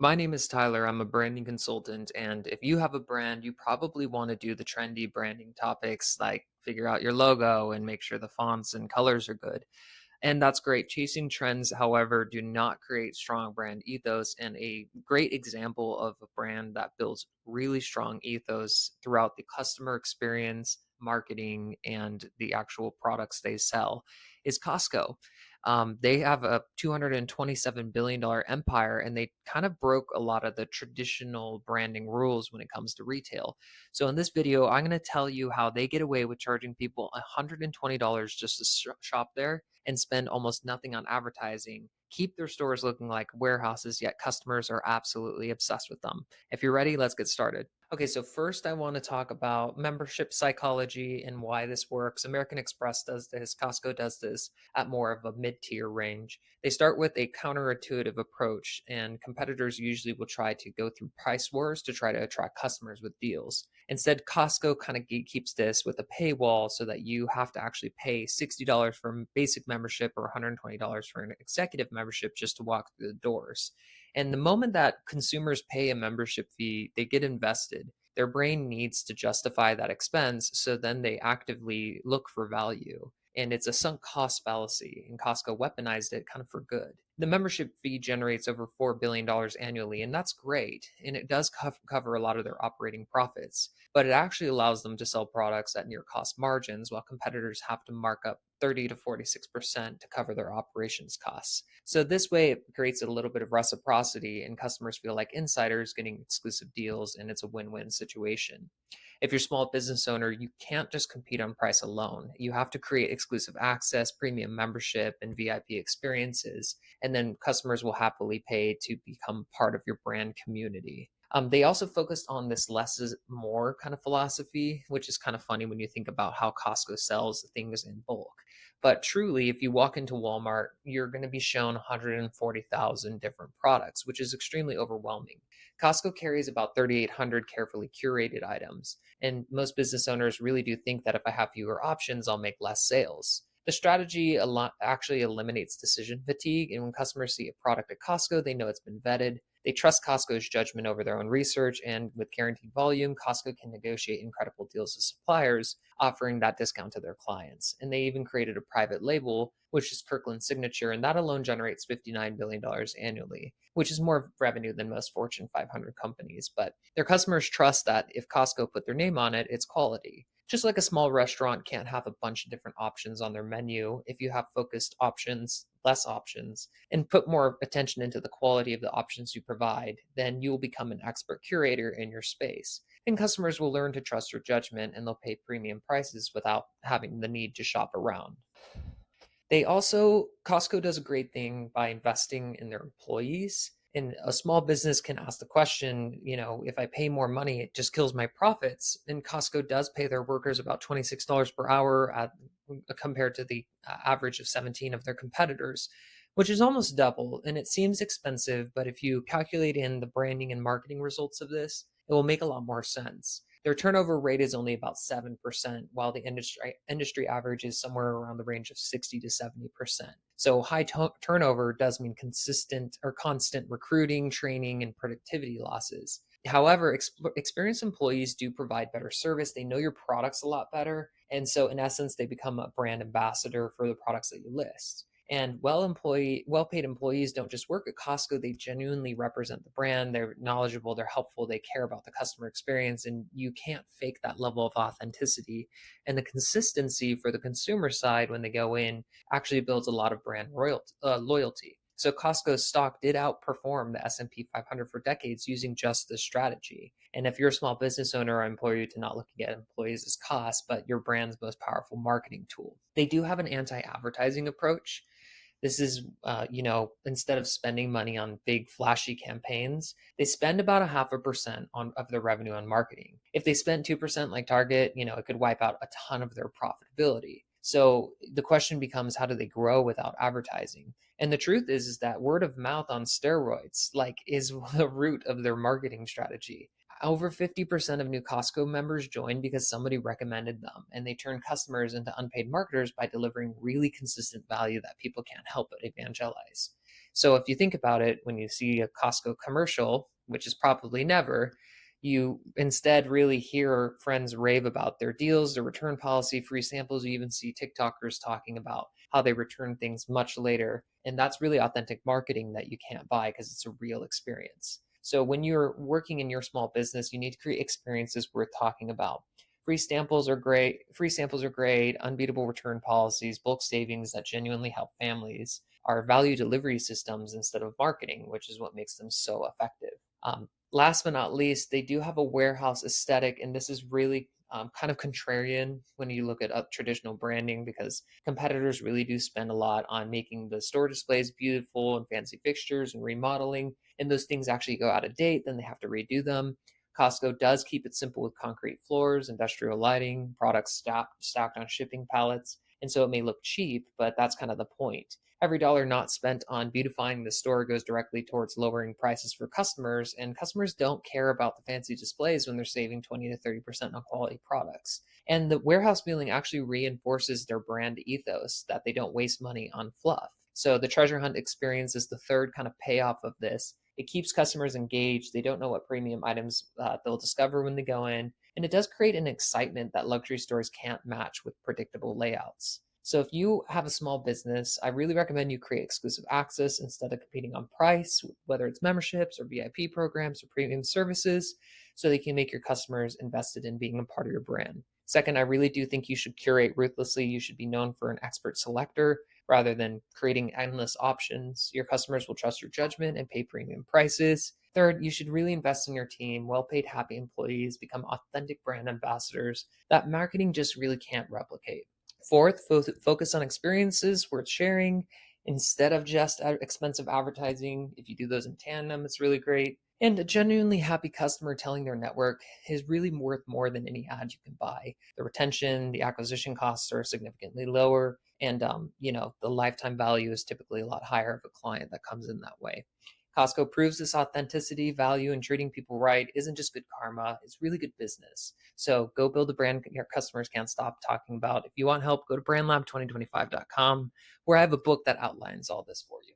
My name is Tyler. I'm a branding consultant. And if you have a brand, you probably want to do the trendy branding topics like figure out your logo and make sure the fonts and colors are good. And that's great. Chasing trends, however, do not create strong brand ethos. And a great example of a brand that builds really strong ethos throughout the customer experience, marketing, and the actual products they sell is Costco. They have a $227 billion empire, and they kind of broke a lot of the traditional branding rules when it comes to retail. So, in this video, I'm going to tell you how they get away with charging people $120 just to shop there and spend almost nothing on advertising, keep their stores looking like warehouses, yet customers are absolutely obsessed with them. If you're ready, let's get started. Okay, so first I want to talk about membership psychology and why this works. American Express does this, Costco does this at more of a mid tier range. They start with a counterintuitive approach, and competitors usually will try to go through price wars to try to attract customers with deals. Instead, Costco kind of keeps this with a paywall so that you have to actually pay $60 for a basic membership or $120 for an executive membership just to walk through the doors. And the moment that consumers pay a membership fee, they get invested. Their brain needs to justify that expense, so then they actively look for value. And it's a sunk cost fallacy, and Costco weaponized it kind of for good. The membership fee generates over $4 billion annually, and that's great. And it does cover a lot of their operating profits, but it actually allows them to sell products at near cost margins while competitors have to mark up 30 to 46% to cover their operations costs. So this way it creates a little bit of reciprocity and customers feel like insiders getting exclusive deals, and it's a win-win situation. If you're a small business owner, you can't just compete on price alone. You have to create exclusive access, premium membership, and VIP experiences, and then customers will happily pay to become part of your brand community. They also focused on this less is more kind of philosophy, which is kind of funny when you think about how Costco sells things in bulk. But truly, if you walk into Walmart, you're going to be shown 140,000 different products, which is extremely overwhelming. Costco carries about 3,800 carefully curated items, and most business owners really do think that if I have fewer options, I'll make less sales. The strategy actually eliminates decision fatigue, and when customers see a product at Costco, they know it's been vetted. They trust Costco's judgment over their own research, and with guaranteed volume, Costco can negotiate incredible deals with suppliers, offering that discount to their clients. And they even created a private label, which is Kirkland's signature, and that alone generates $59 billion annually, which is more revenue than most Fortune 500 companies. But their customers trust that if Costco put their name on it, it's quality. Just like a small restaurant can't have a bunch of different options on their menu, if you have focused options, less options, and put more attention into the quality of the options you provide, then you will become an expert curator in your space. And customers will learn to trust your judgment, and they'll pay premium prices without having the need to shop around. Costco does a great thing by investing in their employees. And a small business can ask the question, if I pay more money, it just kills my profits. And Costco does pay their workers about $26 per hour compared to the average of 17 of their competitors, which is almost double. And it seems expensive, but if you calculate in the branding and marketing results of this, it will make a lot more sense. Their turnover rate is only about 7%, while the industry average is somewhere around the range of 60 to 70%. So high turnover does mean consistent or constant recruiting, training, and productivity losses. However, experienced employees do provide better service. They know your products a lot better. And so, in essence, they become a brand ambassador for the products that you list. And well-paid employees don't just work at Costco, they genuinely represent the brand. They're knowledgeable, they're helpful, they care about the customer experience, and you can't fake that level of authenticity. And the consistency for the consumer side when they go in actually builds a lot of brand loyalty. So Costco's stock did outperform the S&P 500 for decades using just this strategy. And if you're a small business owner, I implore you to not look at employees as costs, but your brand's most powerful marketing tool. They do have an anti-advertising approach. This is, instead of spending money on big flashy campaigns, they spend about a half a percent of their revenue on marketing. If they spend 2% like Target, it could wipe out a ton of their profitability. So the question becomes, how do they grow without advertising? And the truth is that word of mouth on steroids, is the root of their marketing strategy. Over 50% of new Costco members join because somebody recommended them, and they turn customers into unpaid marketers by delivering really consistent value that people can't help but evangelize. So if you think about it, when you see a Costco commercial, which is probably never, you instead really hear friends rave about their deals, their return policy, free samples. You even see TikTokers talking about how they return things much later. And that's really authentic marketing that you can't buy because it's a real experience. So when you're working in your small business, you need to create experiences worth talking about. Free samples are great. Free samples are great. Unbeatable return policies, bulk savings that genuinely help families are value delivery systems instead of marketing, which is what makes them so effective. Last but not least, they do have a warehouse aesthetic, and this is really kind of contrarian when you look at traditional branding because competitors really do spend a lot on making the store displays beautiful and fancy fixtures and remodeling, and those things actually go out of date, then they have to redo them. Costco does keep it simple with concrete floors, industrial lighting, products stacked on shipping pallets, and so it may look cheap, but that's kind of the point. Every dollar not spent on beautifying the store goes directly towards lowering prices for customers, and customers don't care about the fancy displays when they're saving 20 to 30% on quality products. And the warehouse feeling actually reinforces their brand ethos that they don't waste money on fluff. So the treasure hunt experience is the third kind of payoff of this. It keeps customers engaged. They don't know what premium items they'll discover when they go in. And it does create an excitement that luxury stores can't match with predictable layouts. So if you have a small business, I really recommend you create exclusive access instead of competing on price, whether it's memberships or VIP programs or premium services, so they can make your customers invested in being a part of your brand. Second, I really do think you should curate ruthlessly. You should be known for an expert selector rather than creating endless options. Your customers will trust your judgment and pay premium prices. Third, you should really invest in your team, well paid, happy employees, become authentic brand ambassadors that marketing just really can't replicate. Fourth, focus on experiences worth sharing instead of just expensive advertising. If you do those in tandem, it's really great. And a genuinely happy customer telling their network is really worth more than any ad you can buy. The retention, the acquisition costs are significantly lower, and the lifetime value is typically a lot higher of a client that comes in that way. Costco proves this authenticity, value, and treating people right isn't just good karma, it's really good business. So go build a brand your customers can't stop talking about. If you want help, go to brandlab2025.com, where I have a book that outlines all this for you.